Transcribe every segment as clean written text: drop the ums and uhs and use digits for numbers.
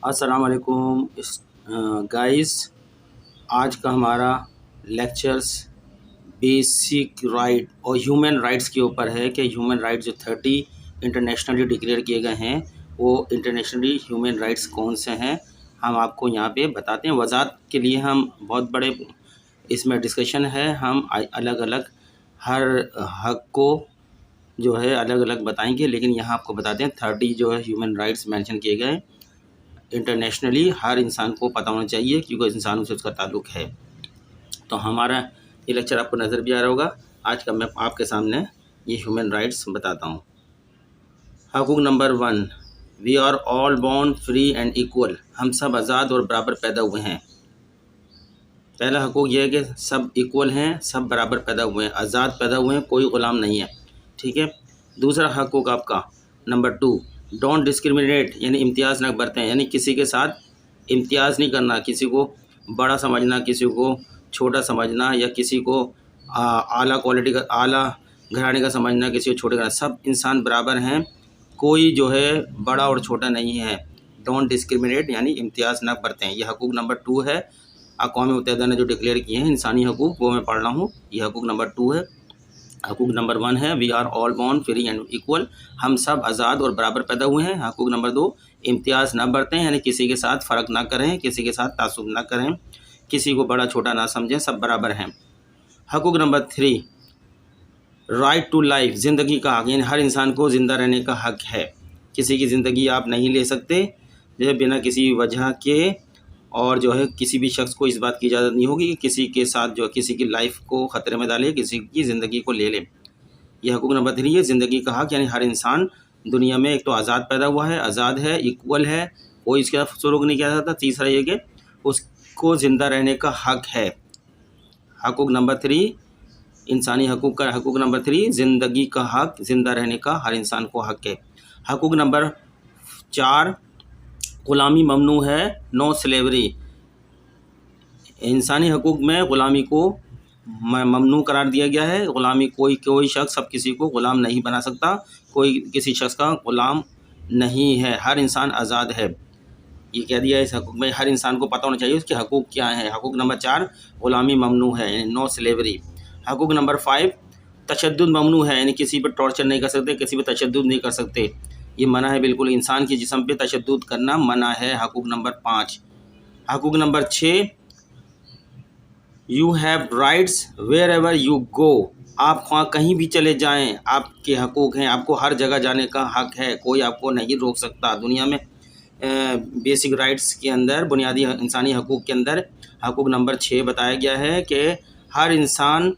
السلام علیکم گائز، آج کا ہمارا لیکچرز بیسک رائٹ اور ہیومن رائٹس کے اوپر ہے کہ ہیومن رائٹس جو 30 انٹرنیشنلی ڈکلیئر کیے گئے ہیں وہ انٹرنیشنلی ہیومن رائٹس کون سے ہیں ہم آپ کو یہاں پہ بتاتے ہیں۔ وضاحت کے لیے ہم بہت بڑے اس میں ڈسکشن ہے، ہم الگ الگ ہر حق کو جو ہے الگ الگ بتائیں گے، لیکن یہاں آپ کو بتاتے ہیں 30 جو ہے ہیومن رائٹس مینشن کیے گئے انٹرنیشنلی ہر انسان کو پتہ ہونا چاہیے کیونکہ انسانوں سے اس کا تعلق ہے۔ تو ہمارا یہ لیکچر آپ کو نظر بھی آ رہا ہوگا۔ آج کا میں آپ کے سامنے یہ ہیومن رائٹس بتاتا ہوں۔ حقوق نمبر 1، we are all born free and equal, ہم سب آزاد اور برابر پیدا ہوئے ہیں۔ پہلا حقوق یہ ہے کہ سب ایکول ہیں، سب برابر پیدا ہوئے ہیں، آزاد پیدا ہوئے ہیں، کوئی غلام نہیں ہے، ٹھیک ہے۔ دوسرا حقوق آپ کا نمبر 2، ڈونٹ ڈسکریمنیٹ، یعنی امتیاز نہ برتیں، یعنی کسی کے ساتھ امتیاز نہیں کرنا، کسی کو بڑا سمجھنا، کسی کو چھوٹا سمجھنا، یا کسی کو اعلیٰ کوالٹی کا اعلیٰ گھرانے کا سمجھنا، کسی کو چھوٹے کا، سب انسان برابر ہیں، کوئی جو ہے بڑا اور چھوٹا نہیں ہے۔ ڈونٹ ڈسکریمنیٹ یعنی امتیاز نہ برتیں، یہ حقوق نمبر 2 ہے۔ اقوام متحدہ نے جو ڈکلیئر کیے ہیں انسانی حقوق، وہ میں پڑھ رہا ہوں، یہ حقوق نمبر 2 ہے۔ حقوق نمبر 1 ہے we are all born free and equal, ہم سب آزاد اور برابر پیدا ہوئے ہیں۔ حقوق نمبر 2، امتیاز نہ برتیں، یعنی کسی کے ساتھ فرق نہ کریں، کسی کے ساتھ تعصب نہ کریں، کسی کو بڑا چھوٹا نہ سمجھیں، سب برابر ہیں۔ حقوق نمبر 3، رائٹ ٹو لائف، زندگی کا حق، یعنی ہر انسان کو زندہ رہنے کا حق ہے، کسی کی زندگی آپ نہیں لے سکتے جو ہے بنا کسی وجہ کے، اور جو ہے کسی بھی شخص کو اس بات کی اجازت نہیں ہوگی کہ کسی کے ساتھ جو کسی کی لائف کو خطرے میں ڈالے، کسی کی زندگی کو لے لے۔ یہ حقوق نمبر 3 ہے، زندگی کا حق، یعنی ہر انسان دنیا میں ایک تو آزاد پیدا ہوا ہے، آزاد ہے، ایکول ہے، کوئی اس کے ساتھ سلوک نہیں کیا جاتا۔ تیسرا یہ کہ اس کو زندہ رہنے کا حق ہے۔ حقوق نمبر 3 انسانی حقوق کا حقوق نمبر 3 زندگی کا حق، زندہ رہنے کا ہر انسان کو حق ہے۔ حقوق نمبر 4، غلامی ممنوع ہے، نو سلیوری، انسانی حقوق میں غلامی کو ممنوع قرار دیا گیا ہے۔ غلامی کوئی شخص اب کسی کو غلام نہیں بنا سکتا، کوئی کسی شخص کا غلام نہیں ہے، ہر انسان آزاد ہے، یہ کہہ دیا ہے اس حقوق میں۔ ہر انسان کو پتہ ہونا چاہیے اس کے حقوق کیا ہیں۔ حقوق نمبر 4، غلامی ممنوع ہے، یعنی نو سلیوری۔ حقوق نمبر 5، تشدد ممنوع ہے، یعنی کسی پہ ٹارچر نہیں کر سکتے، کسی پہ تشدد نہیں کر سکتے، یہ منع ہے بالکل، انسان کے جسم پہ تشدد کرنا منع ہے۔ حقوق نمبر 5۔ حقوق number 6، you have rights where ever you go, آپ خواہ کہیں بھی چلے جائیں آپ کے حقوق ہیں، آپ کو ہر جگہ جانے کا حق ہے، کوئی آپ کو نہیں روک سکتا۔ دنیا میں بیسک رائٹس کے اندر، بنیادی انسانی حقوق کے اندر حقوق نمبر 6 بتایا گیا ہے کہ ہر انسان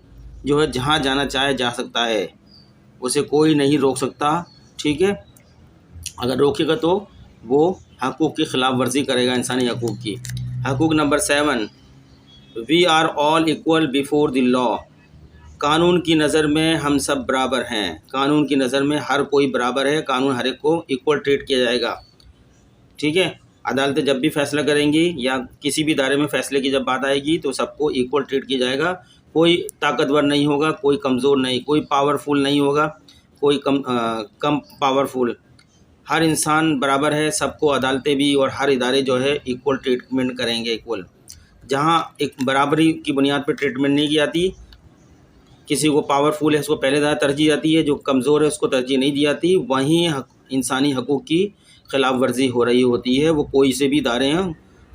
جو ہے جہاں جانا چاہے جا سکتا ہے، اسے کوئی نہیں روک سکتا، ٹھیک ہے۔ اگر روکے گا تو وہ حقوق کی خلاف ورزی کرے گا، انسانی حقوق کی۔ حقوق نمبر 7، we are all equal before the law, قانون کی نظر میں ہم سب برابر ہیں، قانون کی نظر میں ہر کوئی برابر ہے، قانون ہر ایک کو ایکول ٹریٹ کیا جائے گا، ٹھیک ہے۔ عدالتیں جب بھی فیصلہ کریں گی یا کسی بھی ادارے میں فیصلے کی جب بات آئے گی تو سب کو ایکول ٹریٹ کیا جائے گا، کوئی طاقتور نہیں ہوگا، کوئی کمزور نہیں، کوئی پاورفل نہیں ہوگا، کوئی کم پاورفل، ہر انسان برابر ہے، سب کو عدالتیں بھی اور ہر ادارے جو ہے ایکول ٹریٹمنٹ کریں گے، ایکول۔ جہاں ایک برابری کی بنیاد پہ ٹریٹمنٹ نہیں کی جاتی، کسی کو پاورفل ہے اس کو پہلے زیادہ ترجیح جاتی ہے، جو کمزور ہے اس کو ترجیح نہیں دی جاتی، وہیں انسانی حقوق کی خلاف ورزی ہو رہی ہوتی ہے۔ وہ کوئی سے بھی ادارے ہیں،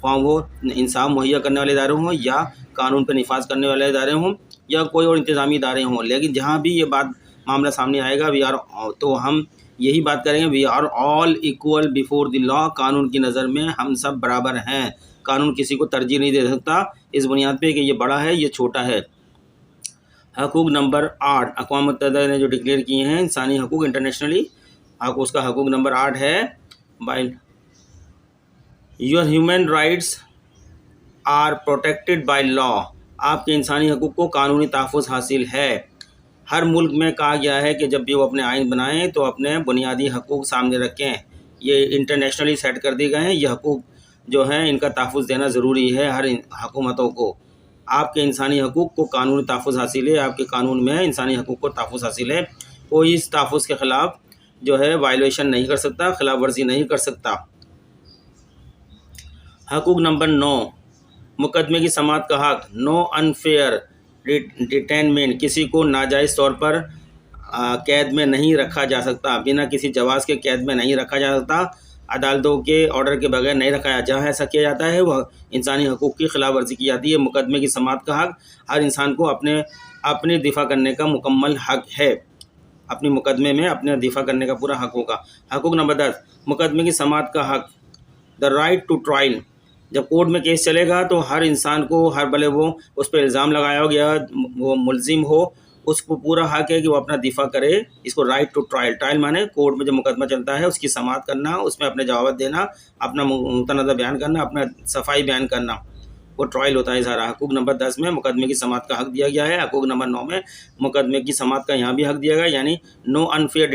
خواہ وہ انصاف مہیا کرنے والے ادارے ہوں یا قانون پہ نفاذ کرنے والے ادارے ہوں یا کوئی اور انتظامی ادارے ہوں، لیکن جہاں بھی یہ بات معاملہ سامنے آئے گا تو ہم یہی بات کریں گے، we are all equal before the law, قانون کی نظر میں ہم سب برابر ہیں، قانون کسی کو ترجیح نہیں دے سکتا اس بنیاد پہ کہ یہ بڑا ہے یہ چھوٹا ہے۔ حقوق نمبر 8، اقوام متحدہ نے جو ڈکلیئر کیے ہیں انسانی حقوق انٹرنیشنلی، اس کا حقوق نمبر 8 ہے، your human rights are protected by law, آپ کے انسانی حقوق کو قانونی تحفظ حاصل ہے۔ ہر ملک میں کہا گیا ہے کہ جب بھی وہ اپنے آئین بنائیں تو اپنے بنیادی حقوق سامنے رکھیں، یہ انٹرنیشنلی سیٹ کر دیے گئے ہیں، یہ حقوق جو ہیں ان کا تحفظ دینا ضروری ہے ہر حکومتوں کو۔ آپ کے انسانی حقوق کو قانونی تحفظ حاصل ہے، آپ کے قانون میں انسانی حقوق کو تحفظ حاصل ہے، کوئی اس تحفظ کے خلاف جو ہے وائلیشن نہیں کر سکتا، خلاف ورزی نہیں کر سکتا۔ حقوق نمبر 9، مقدمے کی سماعت کا حق، نو انفیئر ڈیٹینمنٹ، کسی کو ناجائز طور پر قید میں نہیں رکھا جا سکتا، بنا کسی جواز کے قید میں نہیں رکھا جا سکتا، عدالتوں کے آرڈر کے بغیر نہیں رکھا جاتا۔ جہاں ایسا کیا جاتا ہے وہ انسانی حقوق کی خلاف ورزی کی جاتی ہے۔ مقدمے کی سماعت کا حق، ہر انسان کو اپنے دفاع کرنے کا مکمل حق ہے، اپنے مقدمے میں اپنے دفاع کرنے کا پورا حق ہوگا۔ حقوق نمبر 10، مقدمے کی سماعت کا حق، دا رائٹ ٹو ٹرائل، جب کورٹ میں کیس چلے گا تو ہر انسان کو، ہر بھلے وہ اس پہ الزام لگایا ہو گیا، وہ ملزم ہو، اس کو پورا حق ہے کہ وہ اپنا دفاع کرے۔ اس کو رائٹ ٹو ٹرائل، ٹرائل مانے کورٹ میں جو مقدمہ چلتا ہے اس کی سماعت کرنا، اس میں اپنے جوابات دینا، اپنا متنازع بیان کرنا، اپنا صفائی بیان کرنا، وہ ٹرائل ہوتا ہے سارا۔ حقوق نمبر 10 میں مقدمے کی سماعت کا حق دیا گیا ہے۔ حقوق نمبر 9 میں مقدمے کی سماعت کا یہاں بھی حق دیا گیا، یعنی نو انفیئر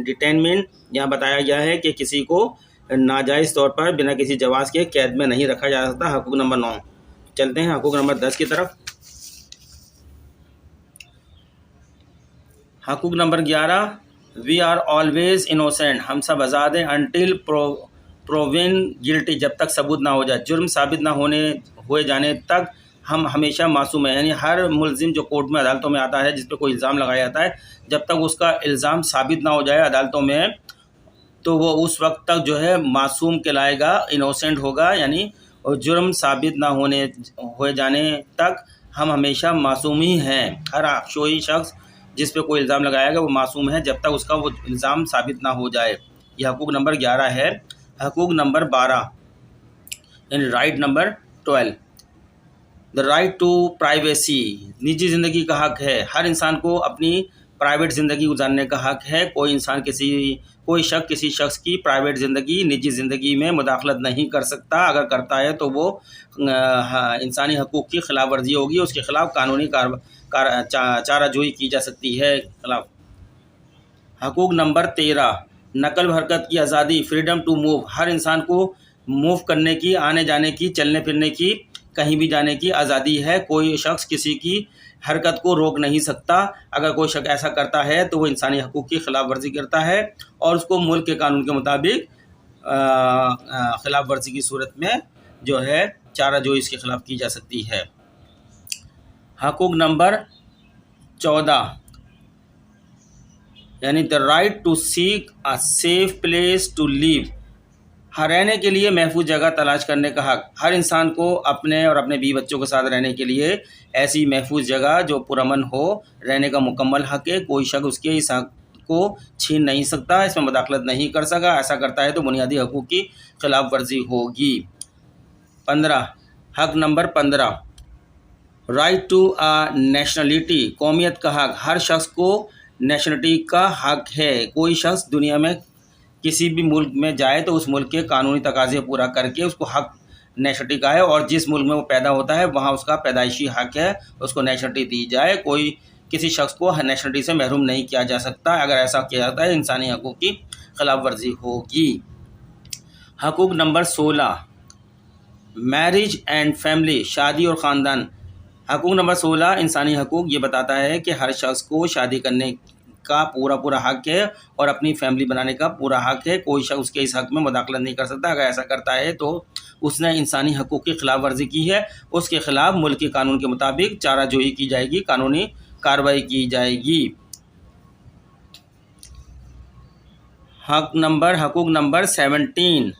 ڈیٹینمنٹ، یہاں بتایا گیا ہے کہ کسی کو ناجائز طور پر بنا کسی جواز کے قید میں نہیں رکھا جا سکتا۔ حقوق نمبر 9۔ چلتے ہیں حقوق نمبر 10 کی طرف۔ حقوق نمبر 11، وی آر آلویز انوسینٹ، ہم سب آزاد ہیں، انٹل پروون گلٹی، جب تک ثبوت نہ ہو جائے، جرم ثابت نہ ہوئے جانے تک ہم ہمیشہ معصوم ہیں۔ یعنی ہر ملزم جو کورٹ میں عدالتوں میں آتا ہے جس پہ کوئی الزام لگایا جاتا ہے، جب تک اس کا الزام ثابت نہ ہو جائے عدالتوں میں تو وہ اس وقت تک جو ہے معصوم کہلائے گا، انوسینٹ ہوگا، یعنی جرم ثابت نہ ہوئے جانے تک ہم ہمیشہ معصوم ہی ہیں۔ ہر شوئی شخص جس پہ کوئی الزام لگایا گا وہ معصوم ہے جب تک اس کا وہ الزام ثابت نہ ہو جائے۔ یہ حقوق نمبر 11 ہے۔ حقوق نمبر 12، یعنی right number 12، the right to privacy, نجی زندگی کا حق ہے۔ ہر انسان کو اپنی پرائیویٹ زندگی گزارنے کا حق ہے۔ کوئی شخص کسی شخص کی پرائیویٹ زندگی، نجی زندگی میں مداخلت نہیں کر سکتا۔ اگر کرتا ہے تو وہ انسانی حقوق کی خلاف ورزی ہوگی، اس کے خلاف قانونی چارہ جوئی کی جا سکتی ہے خلاف۔ حقوق نمبر 13، نقل و حرکت کی آزادی، فریڈم ٹو موو، ہر انسان کو موو کرنے کی، آنے جانے کی، چلنے پھرنے کی، کہیں بھی جانے کی آزادی ہے۔ کوئی شخص کسی کی حرکت کو روک نہیں سکتا۔ اگر کوئی شخص ایسا کرتا ہے تو وہ انسانی حقوق کی خلاف ورزی کرتا ہے اور اس کو ملک کے قانون کے مطابق خلاف ورزی کی صورت میں جو ہے چارہ جوئی اس کے خلاف کی جا سکتی ہے۔ حقوق نمبر 14، یعنی the right to seek a safe place to live, رہنے کے لیے محفوظ جگہ تلاش کرنے کا حق۔ ہر انسان کو اپنے اور اپنے بیوی بچوں کے ساتھ رہنے کے لیے ایسی محفوظ جگہ جو پرامن ہو، رہنے کا مکمل حق ہے۔ کوئی شخص اس کے اس حق کو چھین نہیں سکتا، اس میں مداخلت نہیں کر سکا۔ ایسا کرتا ہے تو بنیادی حقوق کی خلاف ورزی ہوگی۔ 15، حق نمبر 15، رائٹ ٹو نیشنلٹی، قومیت کا حق۔ ہر شخص کو نیشنلٹی کا حق ہے۔ کوئی شخص دنیا میں کسی بھی ملک میں جائے تو اس ملک کے قانونی تقاضے پورا کر کے اس کو حق نیشنلٹی کا ہے، اور جس ملک میں وہ پیدا ہوتا ہے وہاں اس کا پیدائشی حق ہے، اس کو نیشنلٹی دی جائے۔ کوئی کسی شخص کو نیشنلٹی سے محروم نہیں کیا جا سکتا۔ اگر ایسا کیا جاتا ہے انسانی حقوق کی خلاف ورزی ہوگی۔ حقوق نمبر 16، میرج اینڈ فیملی، شادی اور خاندان۔ حقوق نمبر 16 انسانی حقوق یہ بتاتا ہے کہ ہر شخص کو شادی کرنے کا پورا حق ہے اور اپنی فیملی بنانے کا پورا حق ہے۔ کوئی شخص اس کے اس حق میں مداخلت نہیں کر سکتا۔ اگر ایسا کرتا ہے تو اس نے انسانی حقوق کی خلاف ورزی کی ہے، اس کے خلاف ملکی قانون کے مطابق چارہ جوئی کی جائے گی، قانونی کارروائی کی جائے گی۔ حقوق نمبر 17،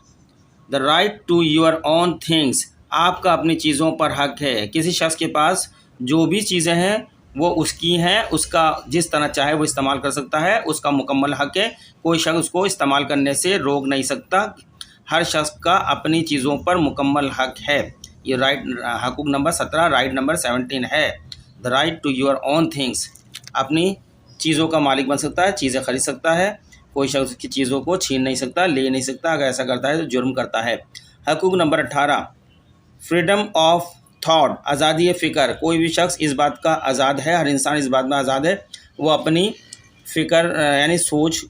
the right to your own things, آپ کا اپنی چیزوں پر حق ہے۔ کسی شخص کے پاس جو بھی چیزیں ہیں وہ اس کی ہیں، اس کا جس طرح چاہے وہ استعمال کر سکتا ہے، اس کا مکمل حق ہے۔ کوئی شخص اس کو استعمال کرنے سے روک نہیں سکتا۔ ہر شخص کا اپنی چیزوں پر مکمل حق ہے۔ یہ حقوق نمبر 17 رائٹ نمبر 17 ہے۔ The right to your own things, اپنی چیزوں کا مالک بن سکتا ہے، چیزیں خرید سکتا ہے، کوئی شخص کی چیزوں کو چھین نہیں سکتا، لے نہیں سکتا۔ اگر ایسا کرتا ہے تو جرم کرتا ہے۔ حقوق نمبر 18، فریڈم آف تھاٹ، آزادی فکر، کوئی بھی شخص اس بات کا آزاد ہے، ہر انسان اس بات میں آزاد ہے، وہ اپنی فکر یعنی سوچ،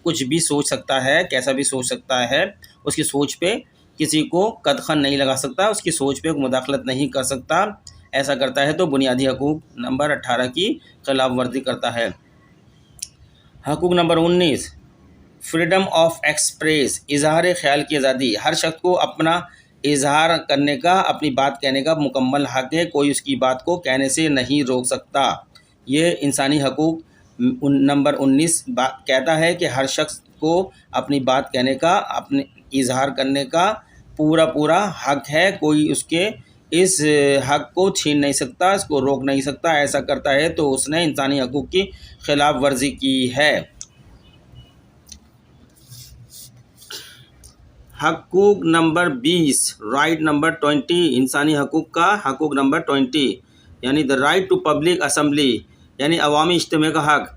کچھ بھی سوچ سکتا ہے، کیسا بھی سوچ سکتا ہے۔ اس کی سوچ پہ کسی کو قدغن نہیں لگا سکتا، اس کی سوچ پہ مداخلت نہیں کر سکتا۔ ایسا کرتا ہے تو بنیادی حقوق نمبر 18 کی خلاف ورزی کرتا ہے۔ حقوق نمبر 19، فریڈم آف ایکسپریس، اظہار خیال کی آزادی، ہر شخص کو اپنا اظہار کرنے کا، اپنی بات کہنے کا مکمل حق ہے، کوئی اس کی بات کو کہنے سے نہیں روک سکتا۔ یہ انسانی حقوق نمبر 19 کہتا ہے کہ ہر شخص کو اپنی بات کہنے کا، اپنے اظہار کرنے کا پورا حق ہے، کوئی اس کے اس حق کو چھین نہیں سکتا، اس کو روک نہیں سکتا۔ ایسا کرتا ہے تو اس نے انسانی حقوق کی خلاف ورزی کی ہے۔ حقوق نمبر 20 رائٹ نمبر 20 انسانی حقوق کا حقوق نمبر 20 یعنی the right to public assembly یعنی عوامی اجتماع کا حق۔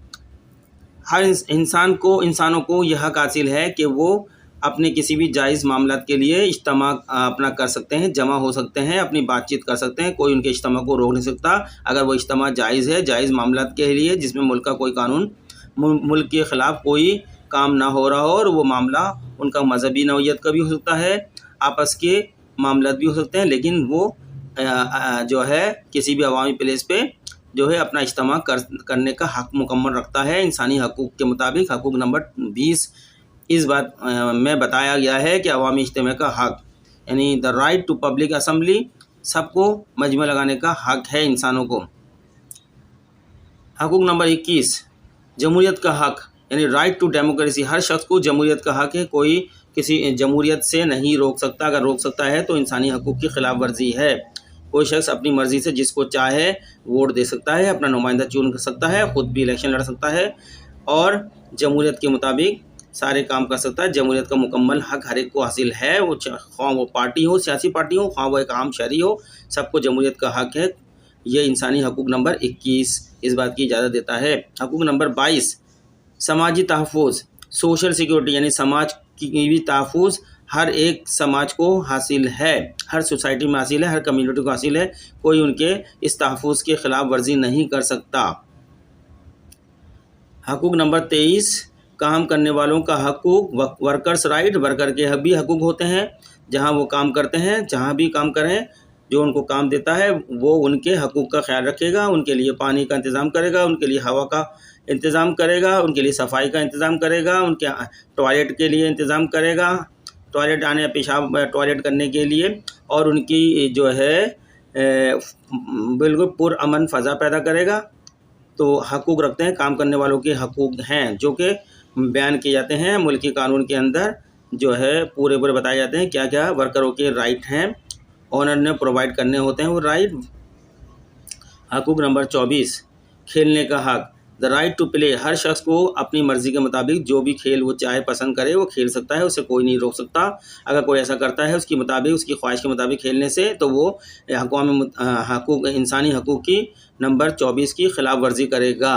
ہر انسانوں کو یہ حق حاصل ہے کہ وہ اپنے کسی بھی جائز معاملات کے لیے اجتماع اپنا کر سکتے ہیں، جمع ہو سکتے ہیں، اپنی بات چیت کر سکتے ہیں، کوئی ان کے اجتماع کو روک نہیں سکتا اگر وہ اجتماع جائز ہے، جائز معاملات کے لیے جس میں ملک کا کوئی قانون، ملک کے خلاف کوئی کام نہ ہو رہا ہو، اور وہ معاملہ ان کا مذہبی نوعیت کا بھی ہو سکتا ہے، آپس کے معاملات بھی ہو سکتے ہیں، لیکن وہ جو ہے کسی بھی عوامی پلیس پہ جو ہے اپنا اجتماع کرنے کا حق مکمل رکھتا ہے انسانی حقوق کے مطابق۔ حقوق نمبر 20 اس بات میں بتایا گیا ہے کہ عوامی اجتماع کا حق یعنی the right to public assembly, سب کو مجمع لگانے کا حق ہے انسانوں کو۔ حقوق نمبر 21 جمہوریت کا حق یعنی رائٹ ٹو ڈیموکریسی، ہر شخص کو جمہوریت کا حق ہے، کوئی کسی جمہوریت سے نہیں روک سکتا، اگر روک سکتا ہے تو انسانی حقوق کی خلاف ورزی ہے۔ کوئی شخص اپنی مرضی سے جس کو چاہے ووٹ دے سکتا ہے، اپنا نمائندہ چن سکتا ہے، خود بھی الیکشن لڑ سکتا ہے اور جمہوریت کے مطابق سارے کام کر سکتا ہے۔ جمہوریت کا مکمل حق ہر ایک کو حاصل ہے، وہ خواہ وہ پارٹی ہو، سیاسی پارٹی ہو، خواہ وہ ایک عام شہری ہو، سب کو جمہوریت کا حق ہے۔ یہ انسانی حقوق نمبر 21 اس بات کی اجازت دیتا ہے۔ حقوق نمبر 22 سماجی تحفظ، سوشل سیکورٹی یعنی سماج کی بھی تحفظ ہر ایک سماج کو حاصل ہے، ہر سوسائٹی میں حاصل ہے، ہر کمیونٹی کو حاصل ہے، کوئی ان کے اس تحفظ کی خلاف ورزی نہیں کر سکتا۔ حقوق نمبر 23 کام کرنے والوں کا حقوق، ورکرس رائٹ، ورکر کے بھی حقوق ہوتے ہیں، جہاں وہ کام کرتے ہیں، جہاں بھی کام کریں، جو ان کو کام دیتا ہے وہ ان کے حقوق کا خیال رکھے گا، ان کے لیے پانی کا انتظام کرے گا، ان کے لیے ہوا کا انتظام کرے گا، ان کے لیے صفائی کا انتظام کرے گا، ان کے ٹوائلٹ کے لیے انتظام کرے گا، ٹوائلٹ آنے پیشاب ٹوائلٹ کرنے کے لیے، اور ان کی جو ہے بالکل پرامن فضا پیدا کرے گا۔ تو حقوق رکھتے ہیں، کام کرنے والوں کے حقوق ہیں جو کہ بیان کیے جاتے ہیں ملکی قانون کے اندر، جو ہے پورے بتائے جاتے ہیں کیا کیا ورکروں کے رائٹ ہیں، اونر نے پرووائڈ کرنے ہوتے ہیں وہ رائٹ۔ حقوق نمبر 24 کھیلنے کا حق، دا رائٹ ٹو پلے، ہر شخص کو اپنی مرضی کے مطابق جو بھی کھیل وہ چاہے پسند کرے وہ کھیل سکتا ہے، اسے کوئی نہیں روک سکتا۔ اگر کوئی ایسا کرتا ہے اس کے مطابق، اس کی خواہش کے مطابق کھیلنے سے، تو وہ حقوق انسانی حقوق کی نمبر 24 کی خلاف ورزی کرے گا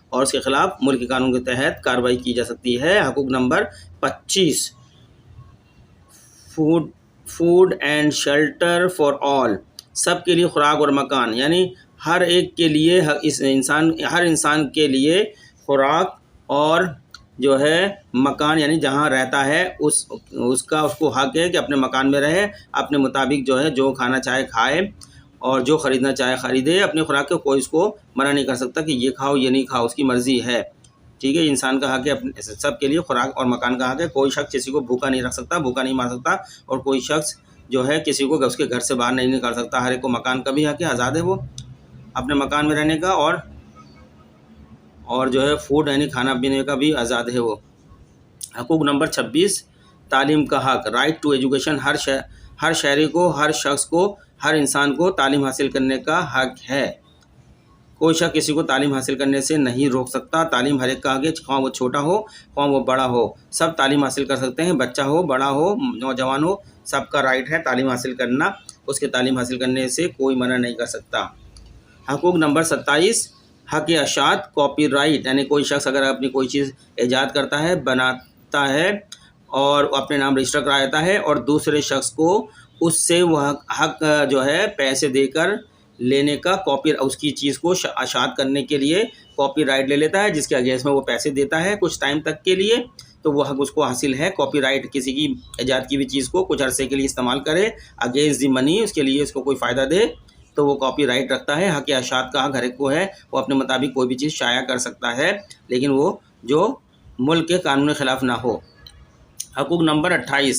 اور اس کے خلاف ملکی قانون کے تحت کارروائی کی جا سکتی ہے۔ حقوق نمبر 25 food and shelter for all, سب کے لیے خوراک اور مکان، یعنی ہر ایک کے لیے ہر انسان کے لیے خوراک اور جو ہے مکان، یعنی جہاں رہتا ہے اس کو حق ہے کہ اپنے مکان میں رہے، اپنے مطابق جو ہے جو کھانا چاہے کھائے اور جو خریدنا چاہے خریدے اپنی خوراک کو، کوئی اس کو منع نہیں کر سکتا کہ یہ کھاؤ یہ نہیں کھاؤ، اس کی مرضی ہے، ٹھیک ہے۔ انسان کا حق ہے، سب کے لیے خوراک اور مکان کا حق ہے، کوئی شخص کسی کو بھوکا نہیں رکھ سکتا، بھوکا نہیں مار سکتا، اور کوئی شخص جو ہے کسی کو اس کے گھر سے باہر نہیں نکال سکتا۔ ہر ایک کو مکان کا بھی حق ہے، آزاد ہے وہ اپنے مکان میں رہنے کا، اور جو ہے فوڈ یعنی کھانا پینے کا بھی آزاد ہے وہ۔ حقوق نمبر 26 تعلیم کا حق، رائٹ ٹو ایجوکیشن، ہر شہری کو، ہر شخص کو، ہر انسان کو تعلیم حاصل کرنے کا حق ہے، کوئی شخص کسی کو تعلیم حاصل کرنے سے نہیں روک سکتا۔ تعلیم ہر ایک کا حق ہے، خواہ وہ چھوٹا ہو خواہ وہ بڑا ہو، سب تعلیم حاصل کر سکتے ہیں، بچہ ہو بڑا ہو نوجوان ہو، سب کا رائٹ ہے تعلیم حاصل کرنا، اس کے تعلیم حاصل کرنے سے کوئی منع نہیں کر سکتا۔ حقوق نمبر 27 حق اشاعت، کاپی رائٹ، یعنی کوئی شخص اگر اپنی کوئی چیز ایجاد کرتا ہے، بناتا ہے اور اپنے نام رجسٹر کرا دیتا ہے اور دوسرے شخص کو اس سے وہ حق جو ہے پیسے دے کر لینے کا، کاپی اس کی چیز کو اشاعت کرنے کے لیے کاپی رائٹ لے لیتا ہے، جس کے اگینسٹ میں وہ پیسے دیتا ہے کچھ ٹائم تک کے لیے، تو وہ حق اس کو حاصل ہے۔ کاپی رائٹ کسی کی ایجاد کی ہوئی چیز کو کچھ عرصے کے لیے استعمال کرے اگینسٹ دی منی، اس کے لیے اس کو کوئی فائدہ دے، تو وہ کاپی رائٹ رکھتا ہے۔ حق اشاعت کا حق ہر ایک کو ہے، وہ اپنے مطابق کوئی بھی چیز شائع کر سکتا ہے، لیکن وہ جو ملک کے قانون کے خلاف نہ ہو۔ حقوق نمبر 28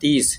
30,